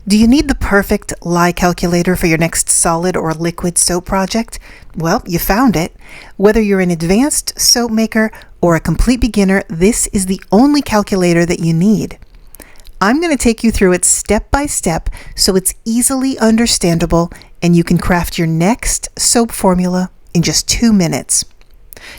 Do you need the perfect lye calculator for your next solid or liquid soap project? Well, you found it. Whether you're an advanced soap maker or a complete beginner, this is the only calculator that you need. I'm going to take you through it step by step so it's easily understandable and you can craft your next soap formula in just 2 minutes.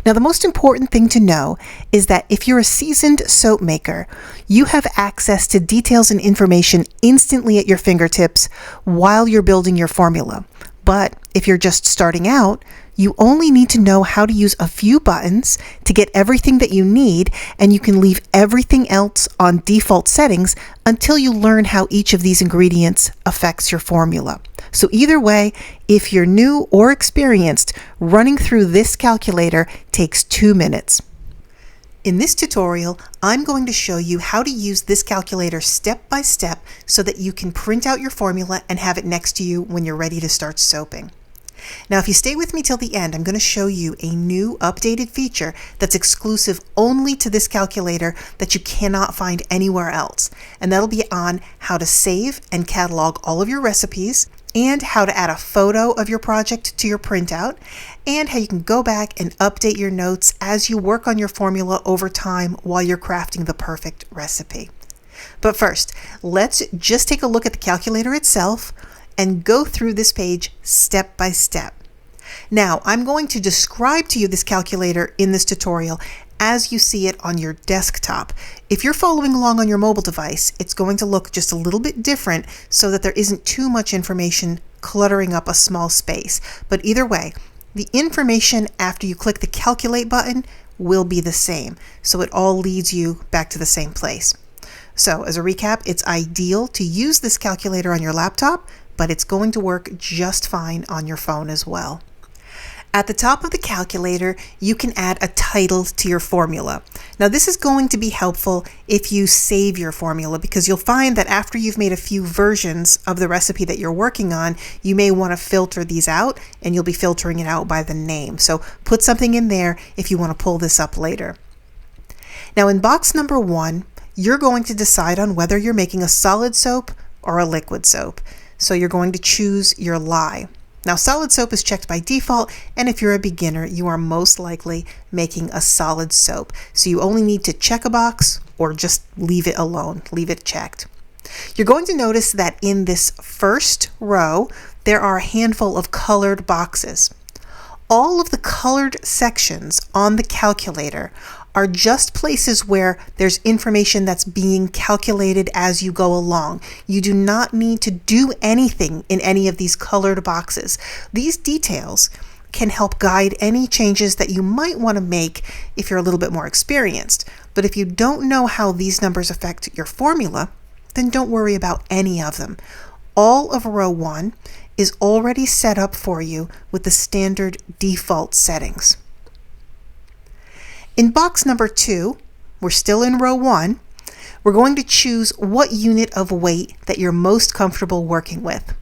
Now, the most important thing to know is that if you're a seasoned soap maker, you have access to details and information instantly at your fingertips while you're building your formula. But if you're just starting out, you only need to know how to use a few buttons to get everything that you need, and you can leave everything else on default settings until you learn how each of these ingredients affects your formula. So either way, if you're new or experienced, running through this calculator takes 2 minutes. In this tutorial, I'm going to show you how to use this calculator step by step so that you can print out your formula and have it next to you when you're ready to start soaping. Now, if you stay with me till the end, I'm going to show you a new updated feature that's exclusive only to this calculator that you cannot find anywhere else. And that'll be on how to save and catalog all of your recipes, and how to add a photo of your project to your printout, and how you can go back and update your notes as you work on your formula over time while you're crafting the perfect recipe. But first, let's just take a look at the calculator itself and go through this page step by step. Now, I'm going to describe to you this calculator in this tutorial as you see it on your desktop. If you're following along on your mobile device, it's going to look just a little bit different so that there isn't too much information cluttering up a small space. But either way, the information after you click the calculate button will be the same. So it all leads you back to the same place. So as a recap, it's ideal to use this calculator on your laptop, but it's going to work just fine on your phone as well. At the top of the calculator, you can add a title to your formula. Now, this is going to be helpful if you save your formula, because you'll find that after you've made a few versions of the recipe that you're working on, you may want to filter these out, and you'll be filtering it out by the name. So put something in there if you want to pull this up later. Now, in box number 1, you're going to decide on whether you're making a solid soap or a liquid soap. So you're going to choose your lye. Now, solid soap is checked by default, and if you're a beginner, you are most likely making a solid soap. So you only need to check a box or just leave it alone, leave it checked. You're going to notice that in this first row, there are a handful of colored boxes. All of the colored sections on the calculator are just places where there's information that's being calculated as you go along. You do not need to do anything in any of these colored boxes. These details can help guide any changes that you might want to make if you're a little bit more experienced. But if you don't know how these numbers affect your formula, then don't worry about any of them. All of row 1 is already set up for you with the standard default settings. In box number 2, we're still in row 1, we're going to choose what unit of weight that you're most comfortable working with.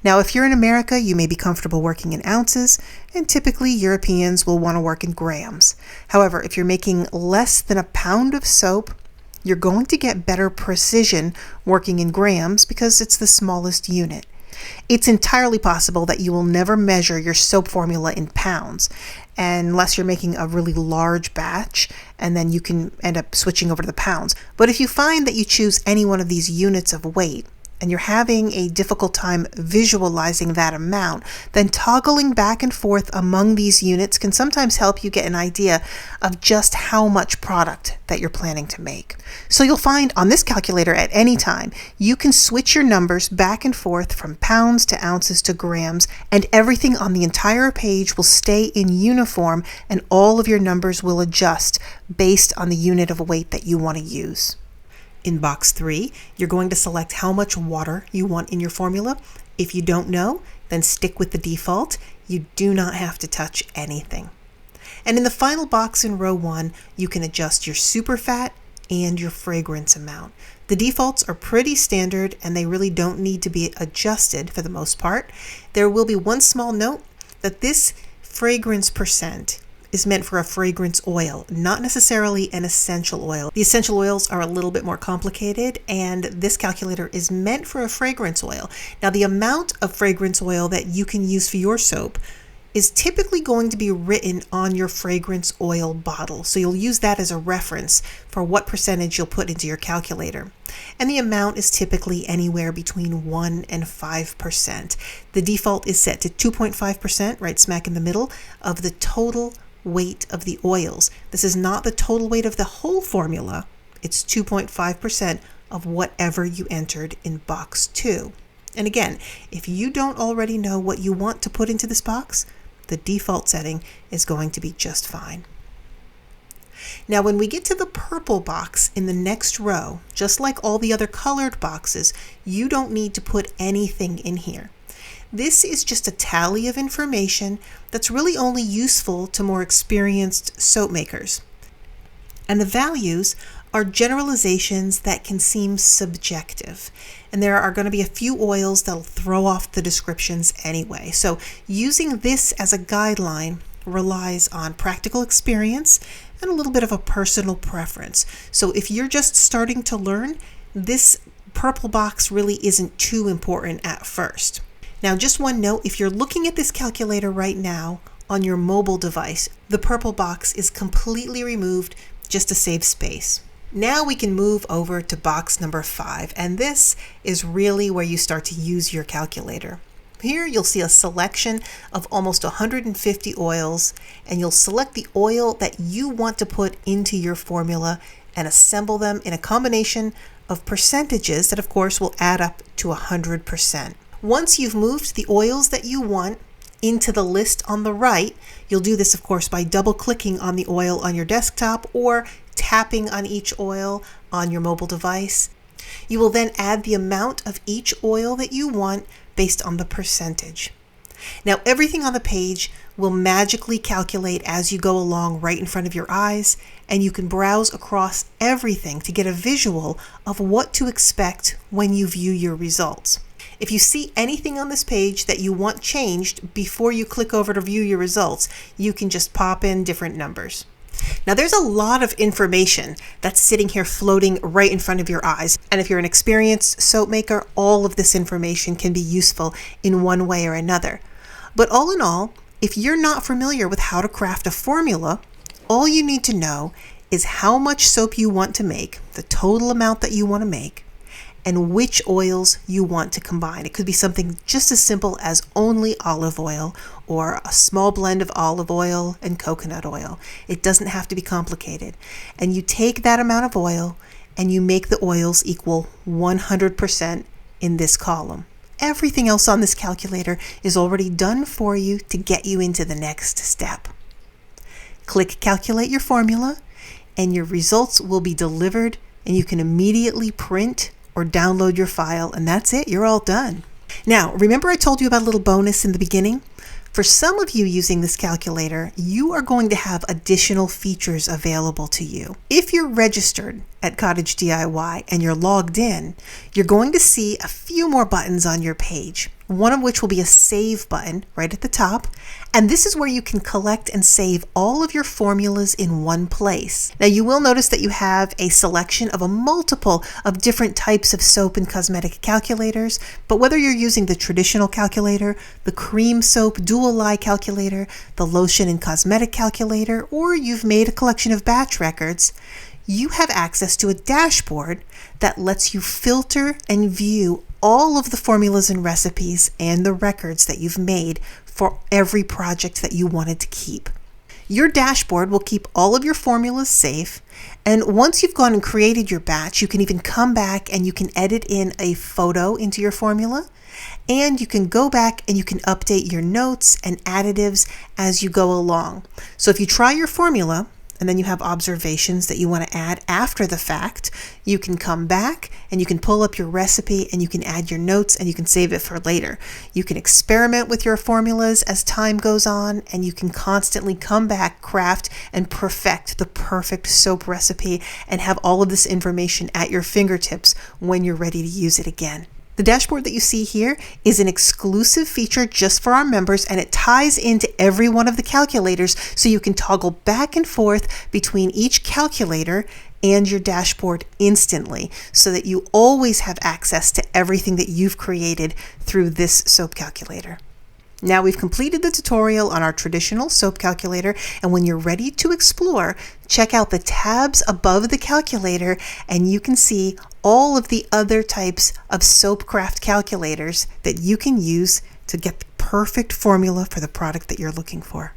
Now, if you're in America, you may be comfortable working in ounces, and typically Europeans will want to work in grams. However, if you're making less than a pound of soap, you're going to get better precision working in grams because it's the smallest unit. It's entirely possible that you will never measure your soap formula in pounds, unless you're making a really large batch, and then you can end up switching over to the pounds. But if you find that you choose any one of these units of weight, and you're having a difficult time visualizing that amount, then toggling back and forth among these units can sometimes help you get an idea of just how much product that you're planning to make. So you'll find on this calculator at any time, you can switch your numbers back and forth from pounds to ounces to grams, and everything on the entire page will stay in uniform, and all of your numbers will adjust based on the unit of weight that you want to use. In box 3, you're going to select how much water you want in your formula. If you don't know, then stick with the default. You do not have to touch anything. And in the final box in row 1, you can adjust your superfat and your fragrance amount. The defaults are pretty standard, and they really don't need to be adjusted for the most part. There will be one small note that this fragrance percent is meant for a fragrance oil, not necessarily an essential oil. The essential oils are a little bit more complicated, and this calculator is meant for a fragrance oil. Now, the amount of fragrance oil that you can use for your soap is typically going to be written on your fragrance oil bottle. So you'll use that as a reference for what percentage you'll put into your calculator. And the amount is typically anywhere between 1 and 5%. The default is set to 2.5%, right smack in the middle, of the total weight of the oils. This is not the total weight of the whole formula. It's 2.5% of whatever you entered in box 2. And again, if you don't already know what you want to put into this box, the default setting is going to be just fine. Now, when we get to the purple box in the next row, just like all the other colored boxes, you don't need to put anything in here. This is just a tally of information that's really only useful to more experienced soap makers. And the values are generalizations that can seem subjective. And there are going to be a few oils that'll throw off the descriptions anyway. So using this as a guideline relies on practical experience and a little bit of a personal preference. So if you're just starting to learn, this purple box really isn't too important at first. Now, just one note, if you're looking at this calculator right now on your mobile device, the purple box is completely removed just to save space. Now we can move over to box number 5, and this is really where you start to use your calculator. Here you'll see a selection of almost 150 oils, and you'll select the oil that you want to put into your formula and assemble them in a combination of percentages that of course will add up to 100%. Once you've moved the oils that you want into the list on the right, you'll do this of course by double clicking on the oil on your desktop or tapping on each oil on your mobile device. You will then add the amount of each oil that you want based on the percentage. Now, everything on the page will magically calculate as you go along right in front of your eyes, and you can browse across everything to get a visual of what to expect when you view your results. If you see anything on this page that you want changed before you click over to view your results, you can just pop in different numbers. Now, there's a lot of information that's sitting here floating right in front of your eyes. And if you're an experienced soap maker, all of this information can be useful in one way or another. But all in all, if you're not familiar with how to craft a formula, all you need to know is how much soap you want to make, the total amount that you want to make, and which oils you want to combine. It could be something just as simple as only olive oil or a small blend of olive oil and coconut oil. It doesn't have to be complicated. And you take that amount of oil and you make the oils equal 100% in this column. Everything else on this calculator is already done for you to get you into the next step. Click Calculate Your Formula and your results will be delivered, and you can immediately print or download your file, and that's it, you're all done. Now, remember I told you about a little bonus in the beginning? For some of you using this calculator, you are going to have additional features available to you. If you're registered at CottageDIY and you're logged in, you're going to see a few more buttons on your page, one of which will be a save button right at the top. And this is where you can collect and save all of your formulas in one place. Now, you will notice that you have a selection of a multiple of different types of soap and cosmetic calculators, but whether you're using the traditional calculator, the cream soap dual lie calculator, the lotion and cosmetic calculator, or you've made a collection of batch records, you have access to a dashboard that lets you filter and view all of the formulas and recipes and the records that you've made for every project that you wanted to keep. Your dashboard will keep all of your formulas safe, and once you've gone and created your batch, you can even come back and you can edit in a photo into your formula, and you can go back and you can update your notes and additives as you go along. So if you try your formula and then you have observations that you want to add after the fact, you can come back and you can pull up your recipe and you can add your notes and you can save it for later. You can experiment with your formulas as time goes on, and you can constantly come back, craft, and perfect the perfect soap recipe and have all of this information at your fingertips when you're ready to use it again. The dashboard that you see here is an exclusive feature just for our members, and it ties into every one of the calculators so you can toggle back and forth between each calculator and your dashboard instantly so that you always have access to everything that you've created through this soap calculator. Now we've completed the tutorial on our traditional soap calculator, and when you're ready to explore, check out the tabs above the calculator and you can see all of the other types of SoapCraft calculators that you can use to get the perfect formula for the product that you're looking for.